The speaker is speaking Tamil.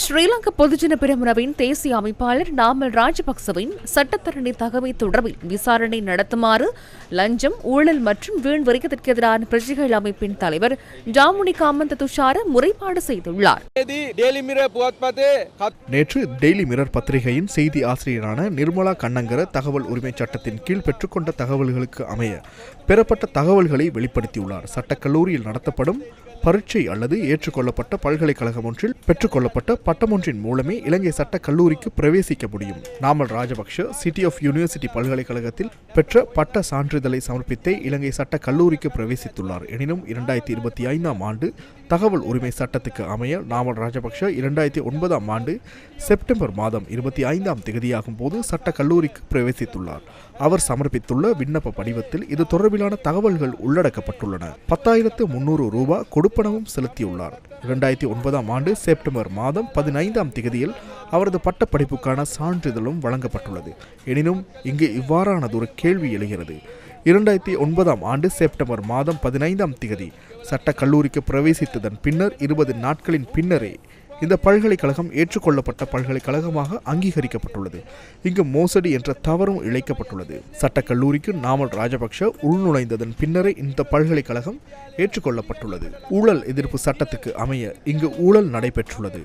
ஸ்ரீலங்கா பொதுஜன பெரமுனவின் தேசிய அமைப்பாளர் நாமல் ராஜபக்சவின் சட்டத்தரணி தகவை தொடர்பில் விசாரணை நடத்துமாறு லஞ்சம், ஊழல் மற்றும் வீண் வரிக்கத்திற்கு எதிரான பிரஜைகள் அமைப்பின் தலைவர் ஜாமுனி காமந்த துஷார முறைப்பாடு செய்துள்ளார். நேற்று டெய்லி மிரர் பத்திரிகையின் செய்தி ஆசிரியரான நிர்மலா கண்ணங்கர தகவல் உரிமை சட்டத்தின் கீழ் பெற்றுக்கொண்ட தகவல்களுக்கு அமைய பெறப்பட்ட தகவல்களை வெளிப்படுத்தியுள்ளார். சட்டக்கல்லூரியில் நடத்தப்படும் பரீட்சை அல்லது ஏற்றுக்கொள்ளப்பட்ட பல்கலைக்கழகம் ஒன்றில் பெற்றுக்கொள்ளப்பட்ட பட்டமொன்றின் மூலமே இலங்கை சட்ட கல்லூரிக்கு பிரவேசிக்க முடியும். Namal Rajapaksa city of university பல்கலைக்கழகத்தில் பெற்ற பட்ட சான்றிதழை சமர்ப்பித்தே இலங்கை சட்ட கல்லூரிக்கு பிரவேசித்துள்ளார். எனினும் 2025ஆம் ஆண்டு தகவல் உரிமை சட்டத்துக்கு அமைய நாமல் ராஜபக்ஷ 2009ஆம் ஆண்டு செப்டம்பர் மாதம் 25ஆம் தேதியாகும் போது சட்ட கல்லூரிக்கு பிரவேசித்துள்ளார். அவர் சமர்ப்பித்துள்ள விண்ணப்ப படிவத்தில் இது தொடர்பிலான தகவல்கள் உள்ளடக்கப்பட்டுள்ளன. 10,300 ரூபாய் கொடுப்பனவும் செலுத்தியுள்ளார். 2009ஆம் ஆண்டு செப்டம்பர் மாதம் 15ஆம் தேதியில் அவரது பட்டப்படிப்புக்கான சான்றிதழும் வழங்கப்பட்டுள்ளது. எனினும் இங்கு இவ்வாறானதொரு கேள்வி எழுகிறது. 2009ஆம் ஆண்டு செப்டம்பர் மாதம் 15ஆம் தேதி சட்ட கல்லூரிக்கு பிரவேசித்ததன் பின்னர் 20 நாட்களின் பின்னரே இந்த பல்கலைக்கழகம் ஏற்றுக்கொள்ளப்பட்ட பல்கலைக்கழகமாக அங்கீகரிக்கப்பட்டுள்ளது. இங்கு மோசடி என்ற தவறும் இழைக்கப்பட்டுள்ளது. சட்டக்கல்லூரிக்கு நாமல் ராஜபக்ஷ உள்நுழைந்ததன் பின்னரே இந்த பல்கலைக்கழகம் ஏற்றுக்கொள்ளப்பட்டுள்ளது. ஊழல் எதிர்ப்பு சட்டத்துக்கு அமைய இங்கு ஊழல் நடைபெற்றுள்ளது.